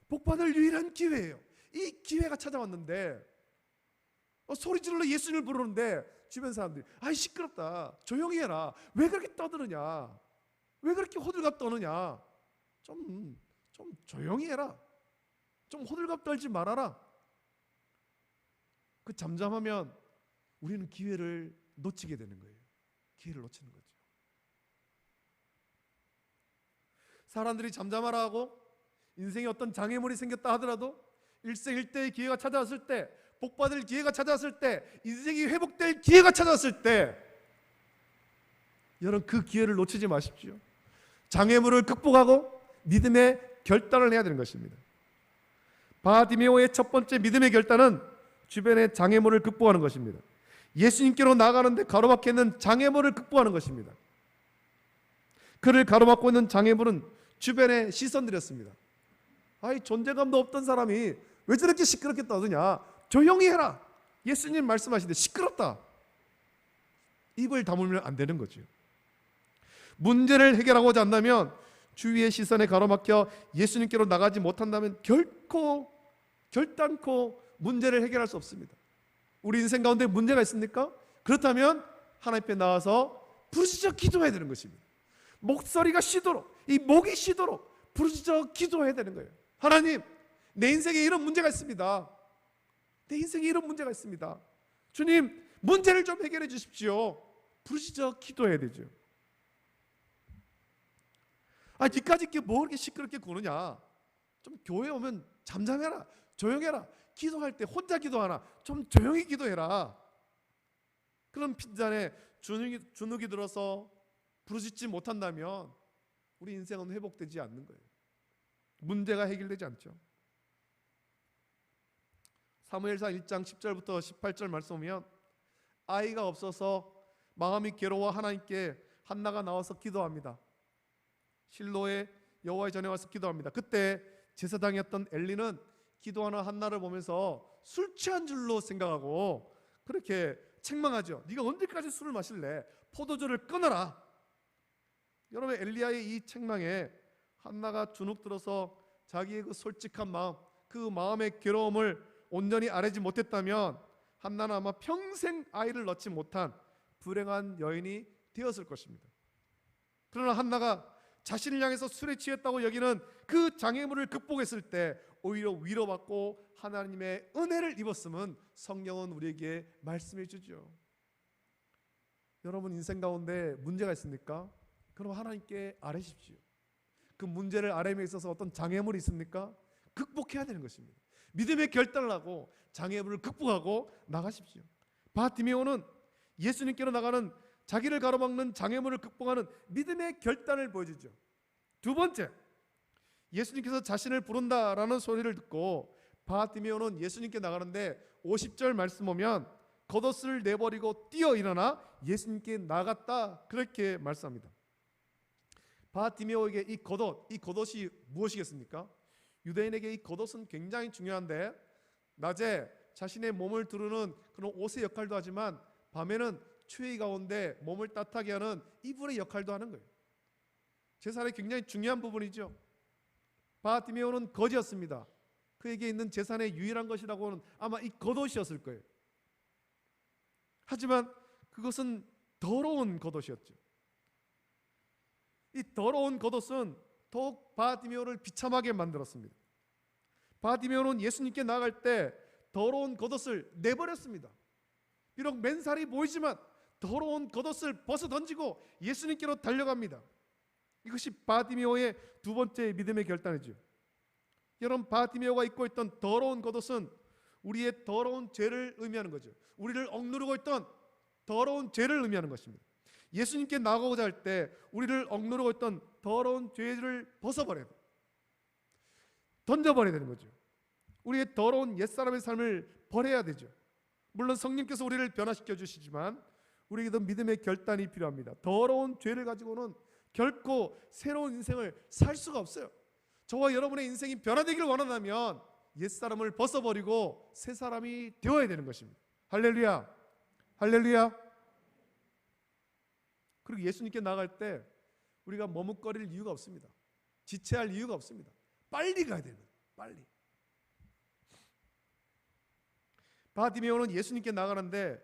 복받을 유일한 기회예요. 이 기회가 찾아왔는데 소리 질러 예수님을 부르는데 주변 사람들이 아이 시끄럽다, 조용히 해라, 왜 그렇게 떠드느냐, 왜 그렇게 호들갑 떠느냐, 좀 조용히 해라, 좀 호들갑 떨지 말아라. 그 잠잠하면 우리는 기회를 놓치게 되는 거예요. 기회를 놓치는 거죠. 사람들이 잠잠하라 하고 인생에 어떤 장애물이 생겼다 하더라도 일생일대의 기회가 찾아왔을 때, 복받을 기회가 찾아왔을 때, 인생이 회복될 기회가 찾아왔을 때 여러분 그 기회를 놓치지 마십시오. 장애물을 극복하고 믿음의 결단을 해야 되는 것입니다. 바티메오의 첫 번째 믿음의 결단은 주변의 장애물을 극복하는 것입니다. 예수님께로 나가는데 가로막혀 있는 장애물을 극복하는 것입니다. 그를 가로막고 있는 장애물은 주변의 시선들이었습니다. 아이, 존재감도 없던 사람이 왜 저렇게 시끄럽게 떠드냐, 조용히 해라. 예수님 말씀하시는데 시끄럽다. 입을 다물면 안 되는 거죠. 문제를 해결하고자 한다면, 주위의 시선에 가로막혀 예수님께로 나가지 못한다면 결단코 문제를 해결할 수 없습니다. 우리 인생 가운데 문제가 있습니까? 그렇다면 하나님 앞에 나와서 부르짖어 기도해야 되는 것입니다. 목소리가 쉬도록, 이 목이 쉬도록 부르짖어 기도해야 되는 거예요. 하나님, 내 인생에 이런 문제가 있습니다. 내 인생에 이런 문제가 있습니다. 주님, 문제를 좀 해결해 주십시오. 부르짖어 기도해야 되죠. 니까지 뭐 그렇게 시끄럽게 구느냐, 좀 교회 오면 잠잠해라, 조용해라, 기도할 때 혼자 기도하나, 좀 조용히 기도해라. 그런 핀잔에 주눅이 들어서 부르짖지 못한다면 우리 인생은 회복되지 않는 거예요. 문제가 해결되지 않죠. 사무엘상 1장 10절부터 18절 말씀 보면, 아이가 없어서 마음이 괴로워 하나님께 한나가 나와서 기도합니다. 실로의 여호와의 전에 와서 기도합니다. 그때 제사장이었던 엘리는 기도하는 한나를 보면서 술 취한 줄로 생각하고 그렇게 책망하죠. 네가 언제까지 술을 마실래? 포도주를 끊어라. 여러분, 엘리야의 이 책망에 한나가 주눅 들어서 자기의 그 솔직한 마음, 그 마음의 괴로움을 온전히 아뢰지 못했다면 한나는 아마 평생 아이를 낳지 못한 불행한 여인이 되었을 것입니다. 그러나 한나가 자신을 향해서 술에 취했다고 여기는 그 장애물을 극복했을 때 오히려 위로받고 하나님의 은혜를 입었음은 성경은 우리에게 말씀해 주죠. 여러분, 인생 가운데 문제가 있습니까? 그럼 하나님께 아뢰십시오. 그 문제를 아뢰임에 있어서 어떤 장애물이 있습니까? 극복해야 되는 것입니다. 믿음의 결단을 하고 장애물을 극복하고 나가십시오. 바티메오는 예수님께로 나가는, 자기를 가로막는 장애물을 극복하는 믿음의 결단을 보여주죠. 두 번째, 예수님께서 자신을 부른다라는 소리를 듣고 바티메오는 예수님께 나가는데 50절 말씀 보면 겉옷을 내버리고 뛰어 일어나 예수님께 나갔다, 그렇게 말씀합니다. 바티메오에게 이 겉옷이 무엇이겠습니까? 유대인에게 이 겉옷은 굉장히 중요한데, 낮에 자신의 몸을 두르는 그런 옷의 역할도 하지만 밤에는 추위 가운데 몸을 따뜻하게 하는 이불의 역할도 하는 거예요. 제사에 굉장히 중요한 부분이죠. 바티메오는 거지였습니다. 그에게 있는 재산의 유일한 것이라고는 아마 이 겉옷이었을 거예요. 하지만 그것은 더러운 겉옷이었죠. 이 더러운 겉옷은 더욱 바티메오를 비참하게 만들었습니다. 바티메오는 예수님께 나아갈 때 더러운 겉옷을 내버렸습니다. 비록 맨살이 보이지만 더러운 겉옷을 벗어던지고 예수님께로 달려갑니다. 이것이 바티메오의 두 번째 믿음의 결단이죠. 여러분, 바티메오가 입고 있던 더러운 겉옷은 우리의 더러운 죄를 의미하는 거죠. 우리를 억누르고 있던 더러운 죄를 의미하는 것입니다. 예수님께 나가고자 할 때 우리를 억누르고 있던 더러운 죄를 벗어버려야 돼요. 던져버려야 되는 거죠. 우리의 더러운 옛사람의 삶을 버려야 되죠. 물론 성령께서 우리를 변화시켜 주시지만 우리에게도 믿음의 결단이 필요합니다. 더러운 죄를 가지고는 결코 새로운 인생을 살 수가 없어요. 저와 여러분의 인생이 변화되기를 원한다면 옛사람을 벗어버리고 새 사람이 되어야 되는 것입니다. 할렐루야, 할렐루야. 그리고 예수님께 나갈 때 우리가 머뭇거릴 이유가 없습니다. 지체할 이유가 없습니다. 빨리 가야 되는 거예요. 빨리. 바티메오는 예수님께 나가는데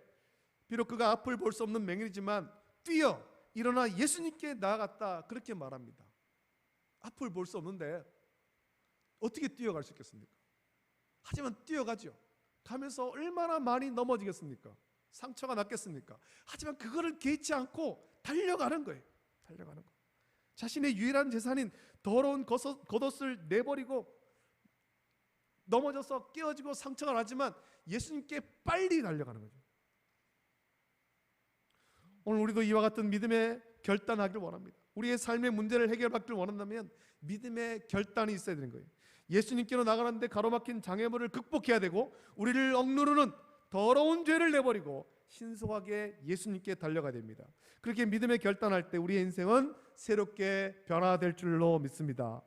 비록 그가 앞을 볼 수 없는 맹인이지만 뛰어 일어나 예수님께 나아갔다, 그렇게 말합니다. 앞을 볼 수 없는데 어떻게 뛰어갈 수 있겠습니까? 하지만 뛰어가죠. 가면서 얼마나 많이 넘어지겠습니까? 상처가 났겠습니까? 하지만 그거를 개의치 않고 달려가는 거예요. 달려가는 거. 자신의 유일한 재산인 더러운 겉옷을 내버리고 넘어져서 깨어지고 상처가 나지만 예수님께 빨리 달려가는 거죠. 오늘 우리도 이와 같은 믿음의 결단하기를 원합니다. 우리의 삶의 문제를 해결받기를 원한다면 믿음의 결단이 있어야 되는 거예요. 예수님께로 나가는데 가로막힌 장애물을 극복해야 되고 우리를 억누르는 더러운 죄를 내버리고 신속하게 예수님께 달려가야 됩니다. 그렇게 믿음의 결단할 때 우리의 인생은 새롭게 변화될 줄로 믿습니다.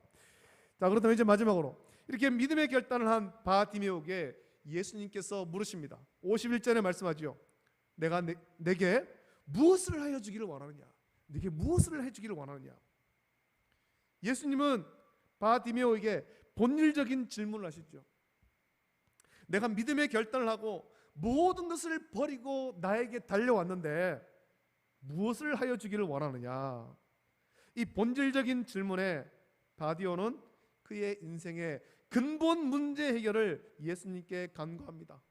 자, 그렇다면 이제 마지막으로 이렇게 믿음의 결단을 한 바디메오에게 예수님께서 물으십니다. 51절에 말씀하죠. 내가 내게 무엇을 하여 주기를 원하느냐? 네게 무엇을 해 주기를 원하느냐? 예수님은 바디메오에게 본질적인 질문을 하시죠. 내가 믿음의 결단을 하고 모든 것을 버리고 나에게 달려왔는데 무엇을 하여 주기를 원하느냐? 이 본질적인 질문에 바디오는 그의 인생의 근본 문제 해결을 예수님께 간구합니다.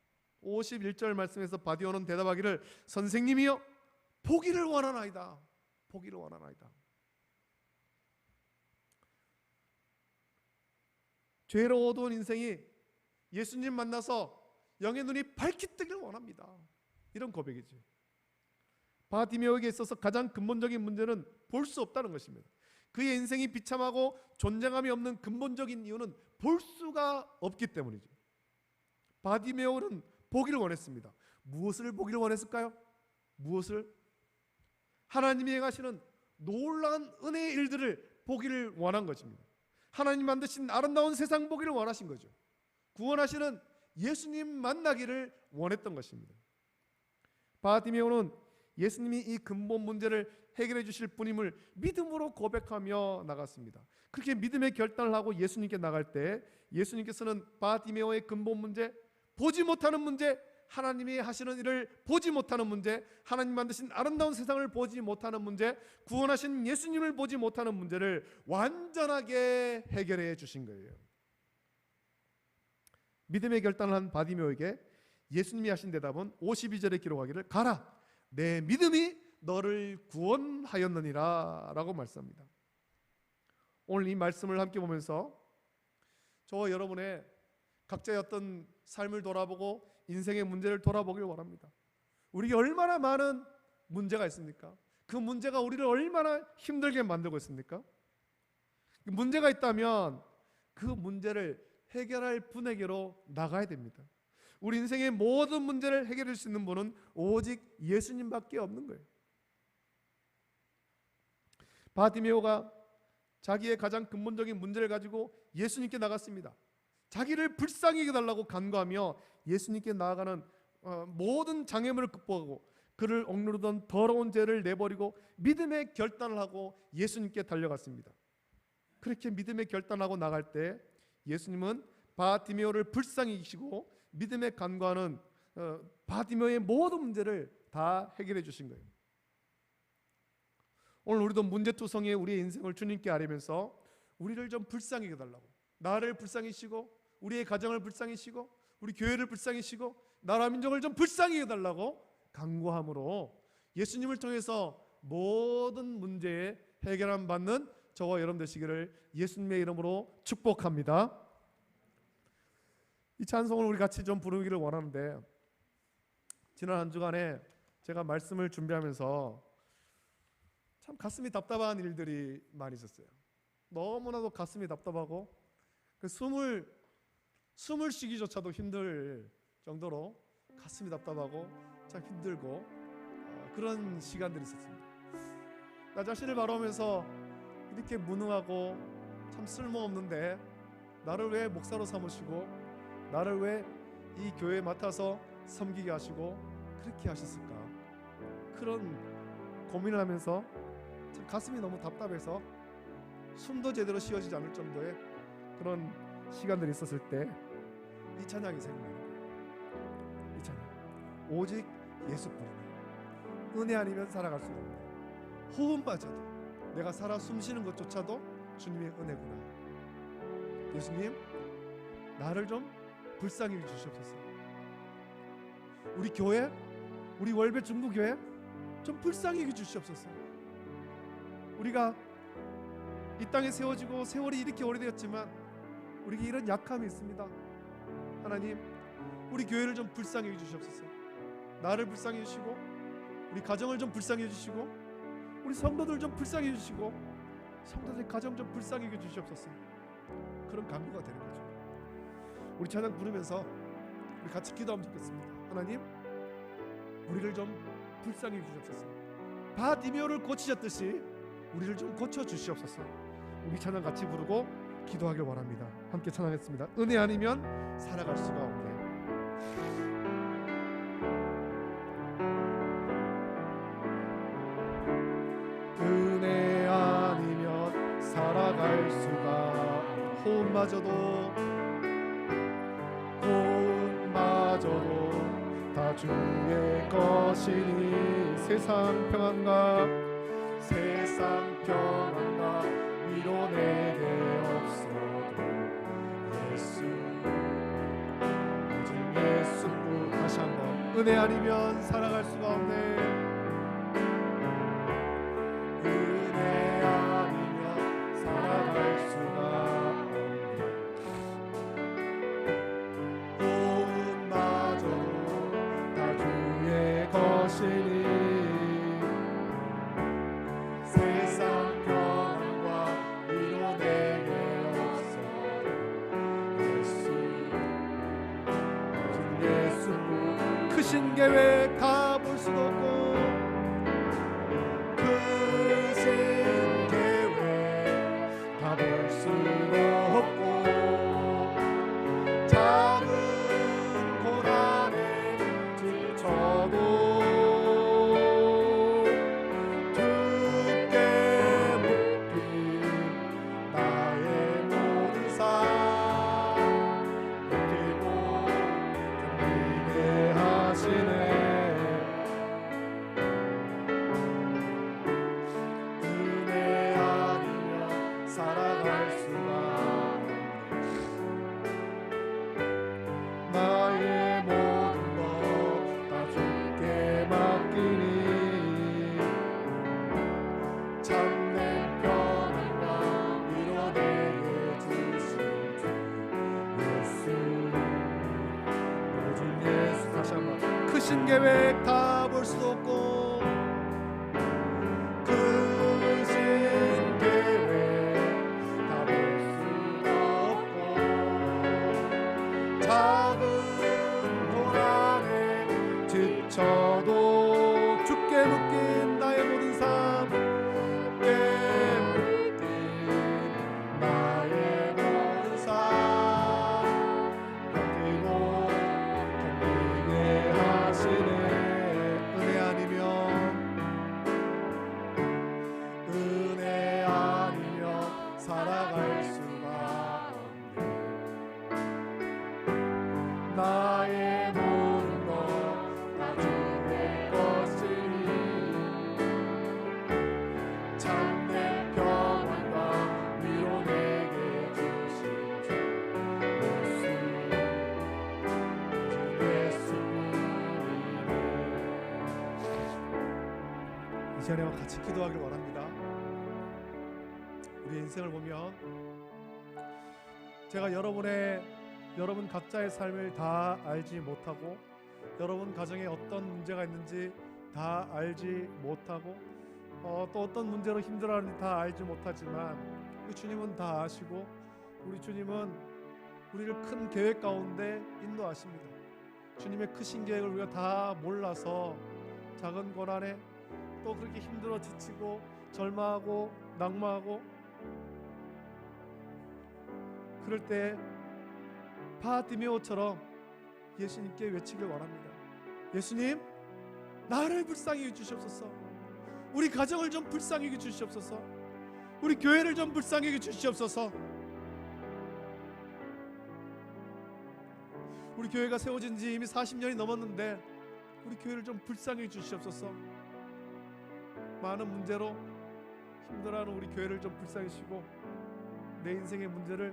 51절 말씀에서 바디오는 대답하기를 선생님이여 보기를 원하나이다. 보기를 원하나이다. 죄로 어두운 인생이 예수님 만나서 영의 눈이 밝게 뜨기를 원합니다. 이런 고백이죠. 바디메오에게 있어서 가장 근본적인 문제는 볼 수 없다는 것입니다. 그의 인생이 비참하고 존재감이 없는 근본적인 이유는 볼 수가 없기 때문이죠. 바디메오는 보기를 원했습니다. 무엇을 보기를 원했을까요? 무엇을? 하나님이 행하시는 놀라운 은혜의 일들을 보기를 원한 것입니다. 하나님 만드신 아름다운 세상 보기를 원하신 거죠. 구원하시는 예수님 만나기를 원했던 것입니다. 바디메오는 예수님이 이 근본 문제를 해결해 주실 분임을 믿음으로 고백하며 나갔습니다. 그렇게 믿음의 결단을 하고 예수님께 나갈 때 예수님께서는 바디메오의 근본 문제, 보지 못하는 문제, 하나님이 하시는 일을 보지 못하는 문제, 하나님 만드신 아름다운 세상을 보지 못하는 문제, 구원하신 예수님을 보지 못하는 문제를 완전하게 해결해 주신 거예요. 믿음의 결단을 한 바디메오에게 예수님이 하신 대답은 52절에 기록하기를 가라 내 믿음이 너를 구원하였느니라 라고 말씀합니다. 오늘 이 말씀을 함께 보면서 저와 여러분의 각자의 어떤 삶을 돌아보고 인생의 문제를 돌아보길 원합니다. 우리에게 얼마나 많은 문제가 있습니까? 그 문제가 우리를 얼마나 힘들게 만들고 있습니까? 문제가 있다면 그 문제를 해결할 분에게로 나가야 됩니다. 우리 인생의 모든 문제를 해결할 수 있는 분은 오직 예수님밖에 없는 거예요. 바디메오가 자기의 가장 근본적인 문제를 가지고 예수님께 나갔습니다. 자기를 불쌍히 여겨달라고 간구하며 예수님께 나아가는 모든 장애물을 극복하고 그를 억누르던 더러운 죄를 내버리고 믿음의 결단을 하고 예수님께 달려갔습니다. 그렇게 믿음의 결단하고 나갈 때 예수님은 바디메오를 불쌍히 여기시고 믿음의 간구하는 바디메오의 모든 문제를 다 해결해 주신 거예요. 오늘 우리도 문제투성이의 우리의 인생을 주님께 아뢰면서 우리를 좀 불쌍히 여겨달라고, 나를 불쌍히 여기시고 우리의 가정을 불쌍히 여기시고 우리 교회를 불쌍히 여기시고 나라 민족을 좀 불쌍히 여겨달라고 간구함으로 예수님을 통해서 모든 문제에 해결함 받는 저와 여러분 되시기를 예수님의 이름으로 축복합니다. 이 찬송을 우리 같이 좀 부르기를 원하는데 지난 한 주간에 제가 말씀을 준비하면서 참 가슴이 답답한 일들이 많이 있었어요. 너무나도 가슴이 답답하고 그 숨을 쉬기조차도 힘들 정도로 가슴이 답답하고 참 힘들고 그런 시간들이 있었습니다. 나 자신을 바라보면서 이렇게 무능하고 참 쓸모없는데 나를 왜 목사로 삼으시고 나를 왜 이 교회에 맡아서 섬기게 하시고 그렇게 하셨을까? 그런 고민을 하면서 참 가슴이 너무 답답해서 숨도 제대로 쉬어지지 않을 정도의 그런 시간들이 있었을 때 이 찬양이 생각나는 거예요. 이 찬양, 오직 예수뿐이네. 은혜 아니면 살아갈 수가 없네. 호흡마저도 내가 살아 숨쉬는 것조차도 주님의 은혜구나. 예수님, 나를 좀 불쌍히 여주시옵소서. 우리 교회, 우리 월배 중부교회 좀 불쌍히 여주시옵소서. 우리가 이 땅에 세워지고 세월이 이렇게 오래되었지만 우리에게 이런 약함이 있습니다. 하나님, 우리 교회를 좀 불쌍히 여주시옵소서. 나를 불쌍히 해주시고 우리 가정을 좀 불쌍히 해주시고 우리 성도들 좀 불쌍히 해주시고 성도들의 가정 좀 불쌍히 해주시옵소서. 그런 간구가 되는 거죠. 우리 찬양 부르면서 우리 같이 기도하면 좋겠습니다. 하나님, 우리를 좀 불쌍히 주시옵소서. 바디메오를 고치셨듯이 우리를 좀 고쳐주시옵소서. 우리 찬양 같이 부르고 기도하길 원합니다. 함께 찬양했습니다. 은혜 아니면 살아갈 수가 없네. 은혜 아니면 살아갈 수가, 호흡마저도 다 주의 것이니, 세상 평안과 위로 내게 없어도 예수, 오직 예수뿐. 다시 한번. 은혜 아니면 살아갈 수가 없네. 은혜 아니면 살아갈 수가 없네. 호흡마저도 다 주의 것이니, 크신 계획 다 볼 수도 없고, 크신 계획 다 볼 수도 없고, 작은 고난에 지쳐도 주께 묻긴 나의 모든 삶 견디고 견디게 하시네. 은혜 아니면 살아갈 수가 없네. 나의 모든 것 다 주께 맡기니, 참된 평안과 위로 내게 주신 주 예수, 오직 예수. 다시 한번. 크신 계획 다 볼 수도 없고, 크신 계획 다 볼 수도 없고, 작은 고난에 지쳐도 주께 묶인 나의 모든 삶, 주께 묶인 나의 모든 삶 견디고 견디게 하시네. 은혜 아니면 살아갈 수가 없네. 나의 모든 것 다 주의 것이니, 참된 평안과 위로 내게 주신 주 예수뿐이네. 이 시간에 같이 기도하길 원합니다. 우리 인생을 보면 제가 여러분 각자의 삶을 다 알지 못하고, 여러분 가정에 어떤 문제가 있는지 다 알지 못하고, 또 어떤 문제로 힘들어하는지 다 알지 못하지만, 우리 주님은 다 아시고, 우리 주님은 우리를 큰 계획 가운데 인도하십니다. 주님의 크신 계획을 우리가 다 몰라서 작은 고난에 또 그렇게 힘들어 지치고 절망하고 낙마하고, 그럴 때 바디메오처럼 예수님께 외치길 원합니다. 예수님, 나를 불쌍히 여주시옵소서. 우리 가정을 좀 불쌍히 여주시옵소서. 우리 교회를 좀 불쌍히 여주시옵소서. 우리 교회가 세워진 지 이미 40년이 넘었는데 우리 교회를 좀 불쌍히 여주시옵소서. 많은 문제로 힘들어하는 우리 교회를 좀 불쌍히 주시고, 내 인생의 문제를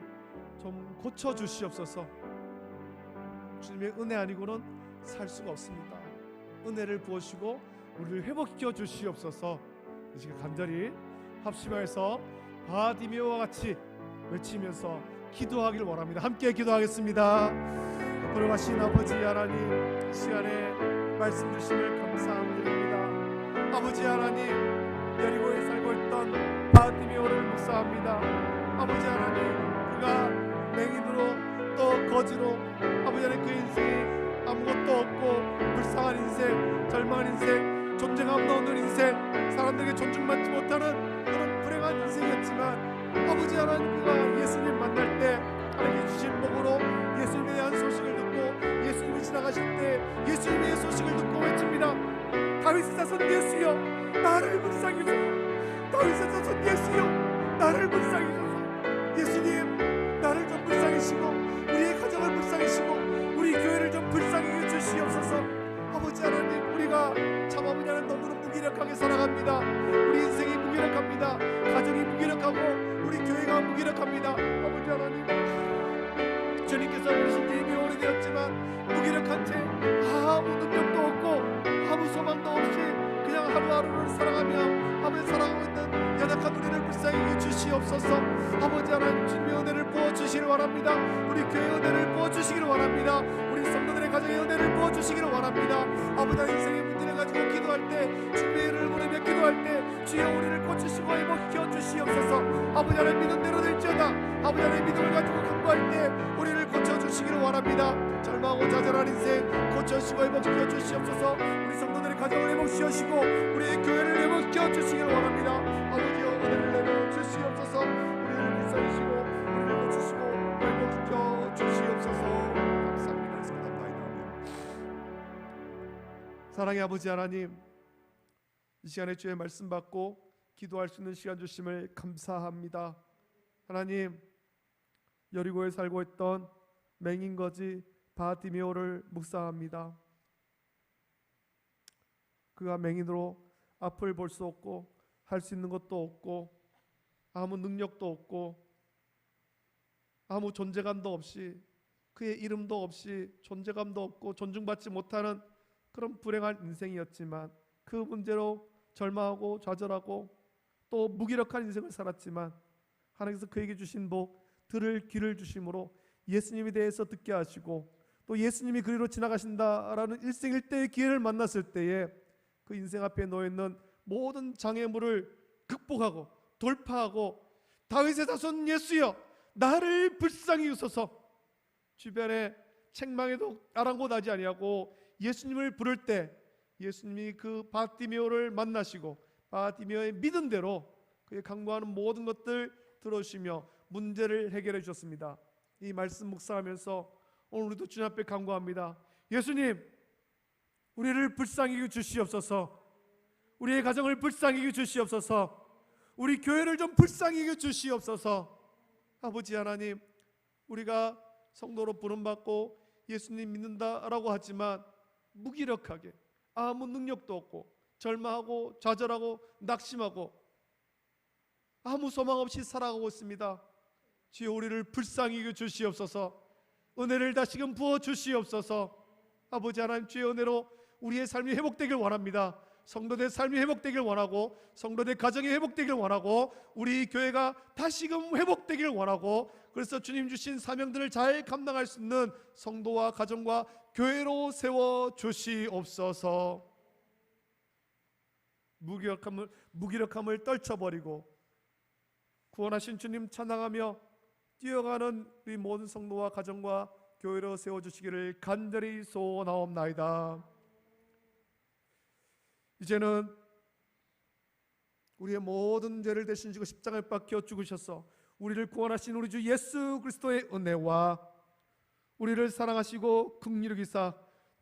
좀 고쳐주시옵소서. 주님의 은혜 아니고는 살 수가 없습니다. 은혜를 부어주시고 우리를 회복시켜 주시옵소서. 이 시간 간절히 합심하여서 바디메오와 같이 외치면서 기도하길 원합니다. 함께 기도하겠습니다. 돌아가신 아버지 하나님, 이 시간에 말씀 주심을 감사드립니다. 아버지 하나님, 여리고에 살고 있던 바디메오를 묵사합니다. 아버지 하나님, 그가 맹인으로 또 거지로 아버지 하나님 그 인생이 아무것도 없고 불쌍한 인생, 절망한 인생, 존재감도 없는 인생, 사람들에게 존중받지 못하는 그런 불행한 인생이었지만 아버지 하나님, 그가 예수님 만날 때 하나님이 주신 복으로 예수님에 대한 소식을 듣고 예수님이 지나가실 때 예수님의 소식을 듣고 외칩니다. 다윗의 자손 예수여, 나를 불쌍히 여소서. 다윗의 자손 예수여, 나를 불쌍히 여소서. 예수님, 나를 좀 불쌍히 시고 우리의 가정을 불쌍히 시고 우리 교회를 좀 불쌍히 해주시옵소서. 아버지 하나님, 우리가 참 아버지 하나님 너무나 무기력하게 살아갑니다. 우리 인생이 무기력합니다. 가정이 무기력하고 우리 교회가 무기력합니다. 아버지 하나님, 주님께서 부르신 지 이미 오래되었지만 무기력한 채 아무 능력도 없고 아무 소망도 없이 그냥 하루하루를 살아가며 아버지 살아가고 있는 연약한 우리를 불쌍히 해주시옵소서. 아버지 하나님, 주님의 은혜를 부어주시기를 원합니다. 우리 교회의 은혜를 부어주시기를 원합니다. 우리 성도들의 가정의 은혜를 부어주시기를 원합니다. 아버지 하나님, 인생의 문제를 가지고 기도할 때, 주님의 은혜를 보내며 기도할 때 주여 우리를 고치시고 회복시켜 주시옵소서. 아버지 하나님, 믿은 대로 될지어다. 아버지 하나님, 믿음을 가지고 간구할 때 우리를 고쳐주시기를 원합니다. 절망하고 좌절한 인생 고쳐주시고 회복시켜 주시옵소서. 우리 성도들의 가정을 회복시키시고 우리의 교회를 회복시켜 주시기를 원합니다. 아버지여, 은혜를 내려 주시옵소서. 우리를 불쌍히시고 우리를 고치시고 회복시켜 주시옵소서. 감사합니다. 사랑의 아버지 하나님, 이 시간에 주의 말씀 받고 기도할 수 있는 시간 주심을 감사합니다. 하나님, 여리고에 살고 있던 맹인거지 바디메오를 묵상합니다. 그가 맹인으로 앞을 볼 수 없고 할 수 있는 것도 없고 아무 능력도 없고 아무 존재감도 없이, 그의 이름도 없이 존재감도 없고 존중받지 못하는 그런 불행한 인생이었지만, 그 문제로 절망하고 좌절하고 또 무기력한 인생을 살았지만 하나님께서 그에게 주신 복, 들을 귀를 주심으로 예수님에 대해서 듣게 하시고 또 예수님이 그리로 지나가신다라는 일생일대의 기회를 만났을 때에 그 인생 앞에 놓여있는 모든 장애물을 극복하고 돌파하고 다윗의 자손 예수여, 나를 불쌍히 여소서. 주변에 책망에도 아랑곳하지 아니하고 예수님을 부를 때 예수님이 그 바디메오를 만나시고 바디메오의 믿은 대로 그의 간구하는 모든 것들 들어주시며 문제를 해결해 주셨습니다. 이 말씀 묵상하면서 오늘 우리도 주님 앞에 간구합니다. 예수님, 우리를 불쌍히 여겨 주시옵소서. 우리의 가정을 불쌍히 여겨 주시옵소서. 우리 교회를 좀 불쌍히 여겨 주시옵소서. 아버지 하나님, 우리가 성도로 부름받고 예수님 믿는다라고 하지만 무기력하게 아무 능력도 없고 절망하고 좌절하고 낙심하고 아무 소망 없이 살아가고 있습니다. 주여, 우리를 불쌍히 여겨 주시옵소서. 은혜를 다시금 부어 주시옵소서. 아버지 하나님, 주의 은혜로 우리의 삶이 회복되길 원합니다. 성도দের 삶이 회복되길 원하고 성도দের 가정이 회복되길 원하고 우리 교회가 다시금 회복되길 원하고, 그래서 주님 주신 사명들을 잘 감당할 수 있는 성도와 가정과 교회로 세워 주시옵소서. 무기력함을 떨쳐버리고 구원하신 주님 찬양하며 뛰어가는 우리 모든 성도와 가정과 교회로 세워주시기를 간절히 소원하옵나이다. 이제는 우리의 모든 죄를 대신 지고 십자가에 박혀 죽으셔서 우리를 구원하신 우리 주 예수 그리스도의 은혜와 우리를 사랑하시고 긍휼히 여기사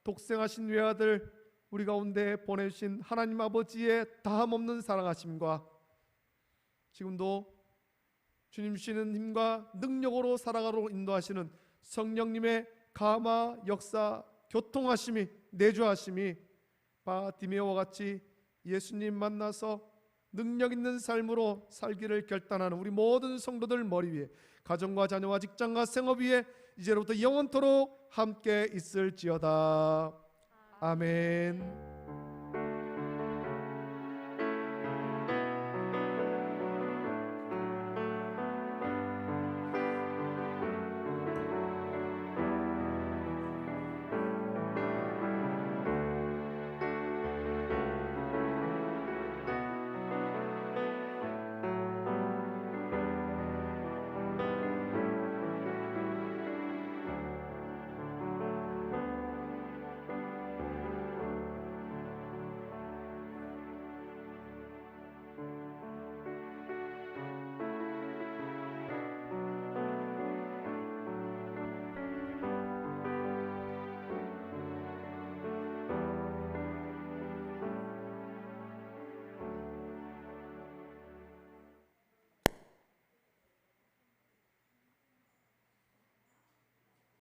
독생하신 외아들 우리 가운데 보내주신 하나님 아버지의 다함없는 사랑하심과 지금도 주님 주시는 힘과 능력으로 살아가도록 인도하시는 성령님의 감화, 역사, 교통하심이, 내주하심이 바디메오와 같이 예수님 만나서 능력 있는 삶으로 살기를 결단하는 우리 모든 성도들 머리 위에, 가정과 자녀와 직장과 생업 위에 이제로부터 영원토록 함께 있을지어다. 아멘.